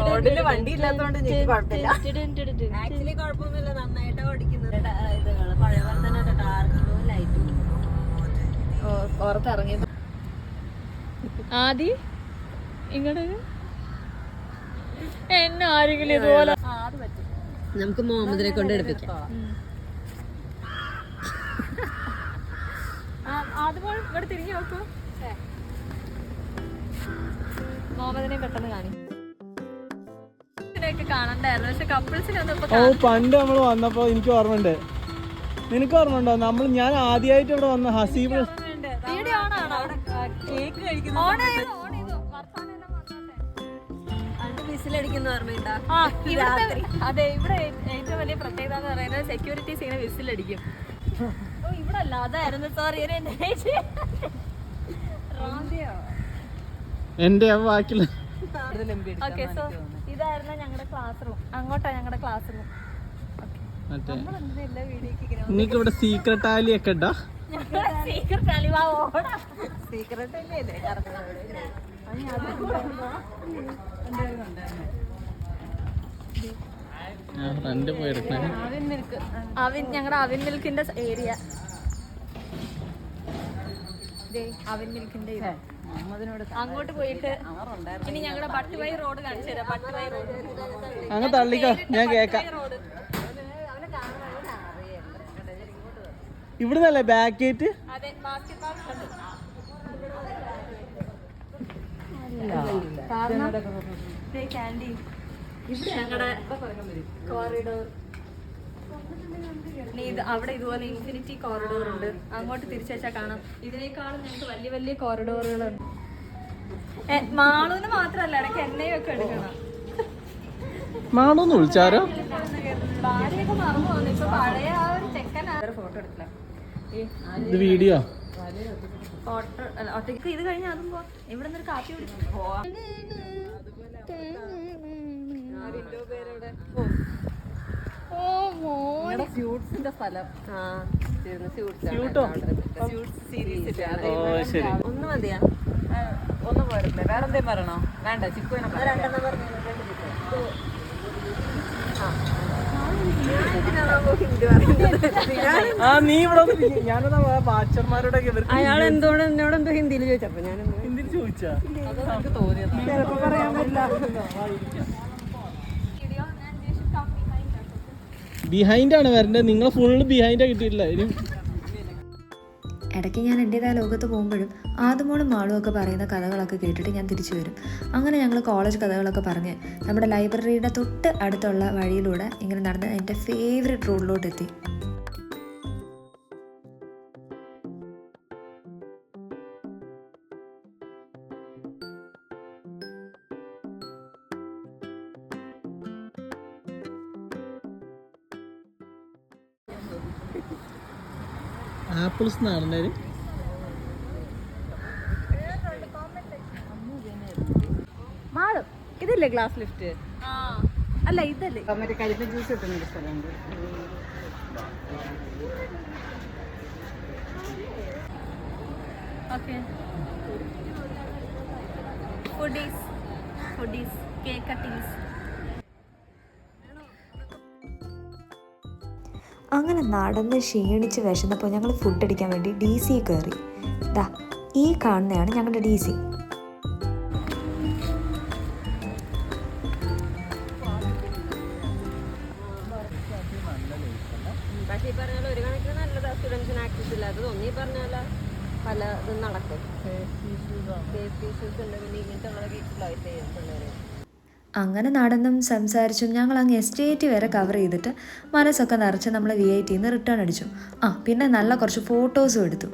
റോഡില് വണ്ടി ഇല്ലാത്തതുകൊണ്ട് എനിക്ക് കുഴപ്പമില്ല. ആക്ച്വലി കുഴപ്പമൊന്നുമില്ല, നന്നായിട്ട് ഓടിക്കുന്നത്. പഴയ പോലെ തന്നെ ഡാർക്ക് ലൈറ്റ് പുറത്തിറങ്ങി. ആദി ഇങ്ങോട്ട് എന്നെ ആരെങ്കിലും ഇതുപോലെ നമുക്ക് മുഹമ്മദിനെ കൊണ്ട് എടുപ്പിക്കാം. അതുപോലെ ഇവിടെ തിരിഞ്ഞു നോക്കൂ. മുഹമ്മദിനെ പെട്ടെന്ന് കാണി കാണണ്ടായിരുന്നു. പക്ഷെ കപ്പിൾസിനൊന്നും പണ്ട് നമ്മൾ വന്നപ്പോ എനിക്ക് ഓർമ്മയുണ്ട്. നിനക്ക് ഓർമ്മയുണ്ടോ? ഞാൻ ആദ്യമായിട്ട് ഇവിടെ വന്ന ഹസീബ് കേക്ക് കഴിക്കുന്നു. വിസിലടിക്കുന്ന ഓർമ്മയുണ്ടോ? അതെ, ഇവിടെ ഏറ്റവും വലിയ പ്രത്യേകത എന്ന് പറയുന്നത് സെക്യൂരിറ്റീസ് ഇങ്ങനെ വിസിലടിക്കും. ഇവിടെ അല്ല, അതായിരുന്നു. സോറി, എന്റെ ബാക്കിയുള്ള. ഓക്കെ, സോ ഇതായിരുന്നു ഞങ്ങളുടെ ക്ലാസ് റൂം. അങ്ങോട്ടാ ഞങ്ങളുടെ ക്ലാസ് റൂം. നിങ്ങൾക്ക് ഇവിടെ സീക്രട്ട് ആലി ഒക്കെ ഉണ്ടോ? സീക്രട്ട് ആലി ഞങ്ങളുടെ അവിൻ മിൽക്കിന്റെ ഏരിയ. അവിൻ മിൽക്കിന്റെ അങ്ങോട്ട് പോയിട്ട് ഇനി ഞങ്ങളുടെ പട്ടുവൈ റോഡ് കാണിച്ചു തരാം. പട്ടുവൈ റോഡ് അങ്ങ് തള്ളിക്കോ, ഞാൻ കേക്കാം. ഇവിടുന്നല്ലേ ബാക്ക് ഗേറ്റ്? അതെ, ബാസ്കറ്റ്ബോൾ ക്യാൻഡി. ഞങ്ങളുടെ കോറിഡോർ. അവിടെ ഇതുപോലെ ഇൻഫിനിറ്റി കോറിഡോർ ഉണ്ട്. അങ്ങോട്ട് തിരിച്ചു വെച്ചാൽ കാണാം. ഇതിനേക്കാളും ഞങ്ങൾക്ക് വലിയ വലിയ കോറിഡോറുകളുണ്ട്. മാളൂന്ന് മാത്രല്ല, ഇടയ്ക്ക് എണ്ണയും ഒക്കെ എടുക്കണം. മാളൂന്ന് വിളിച്ചാരോ? ഭാര്യയൊക്കെ മറന്നു പോകുന്നു. ഇപ്പൊ പഴയ ആ ഒരു ചെക്കൻ ഫോട്ടോ എടുക്കില്ല. ഇത് വീഡിയോ ഫോട്ടോ ഒറ്റയ്ക്ക് ഇത് കഴിഞ്ഞാൽ അതും പോ. ഇവിടെ നിന്നൊരു കാപ്പി കുടിക്കും. സ്ഥലം ഒന്ന് മതിയാ? ഒന്ന് പോരല്ലേ? വേറെന്തേലും പറയണോ? വേണ്ട, ചിക്കുവിനെ രണ്ടെണ്ണം പറഞ്ഞു. അയാൾ എന്തുകൊണ്ട് എന്നോട് എന്തോ ഹിന്ദിയിൽ ചോദിച്ചപ്പോ ഞാൻ ഹിന്ദിയിൽ ചോദിച്ചാ ചിലപ്പോ പറയാൻ പറ്റില്ല. ബിഹൈൻഡ് ആണ് വരേണ്ടത്. നിങ്ങൾ ഫുള്ള് ബിഹൈൻഡാ കിട്ടിയിട്ടില്ല. ഇടയ്ക്ക് ഞാൻ എൻ്റേതായ ലോകത്ത് പോകുമ്പോഴും ആദ്യമോളും മാളും ഒക്കെ പറയുന്ന കഥകളൊക്കെ കേട്ടിട്ട് ഞാൻ തിരിച്ചു വരും. അങ്ങനെ ഞങ്ങൾ കോളേജ് കഥകളൊക്കെ പറഞ്ഞ് നമ്മുടെ ലൈബ്രറിയുടെ തൊട്ട് അടുത്തുള്ള വഴിയിലൂടെ ഇങ്ങനെ നടന്ന് എൻ്റെ ഫേവറേറ്റ് റോഡിലോട്ട് എത്തി. ആപ്പിൾസ് നടന്നേര് മാളും ഇതല്ലേ ഗ്ലാസ് ലിഫ്റ്റ്? അല്ല, ഇതല്ലേ മറ്റേ കരിമ്പ് ജ്യൂസ് കിട്ടുന്ന സ്ഥലമുണ്ട്. Cake cuttings. അങ്ങനെ നടന്ന് ക്ഷീണിച്ച് വിശന്നപ്പോൾ ഞങ്ങൾ ഫുഡ് അടിക്കാൻ വേണ്ടി DC കയറി. ദാ ഈ കാണുന്നതാണ് ഞങ്ങളുടെ DC. പക്ഷേ ഈ പറഞ്ഞാൽ ഒരു കണക്കിന് നല്ലതാ. സ്റ്റുഡൻസിന് ആക്സസ് ഇല്ലാത്തത് ഒന്നീ പറഞ്ഞാൽ പല ഇതും നടക്കും. സേഫ്റ്റി ഇഷ്യൂസ് ഉണ്ട്. പിന്നെ ഇങ്ങനത്തെ ഉള്ളതൊക്കെ എക്സ്പ്ലോയിറ്റ് ചെയ്യും പിള്ളേരെ. അങ്ങനെ നടന്നും സംസാരിച്ചും ഞങ്ങൾ അങ്ങ് എസ്റ്റേറ്റ് വരെ കവർ ചെയ്തിട്ട് മനസ്സൊക്കെ നിറച്ച് നമ്മൾ VITന്ന് റിട്ടേൺ അടിച്ചു. പിന്നെ നല്ല കുറച്ച് ഫോട്ടോസും എടുത്തു.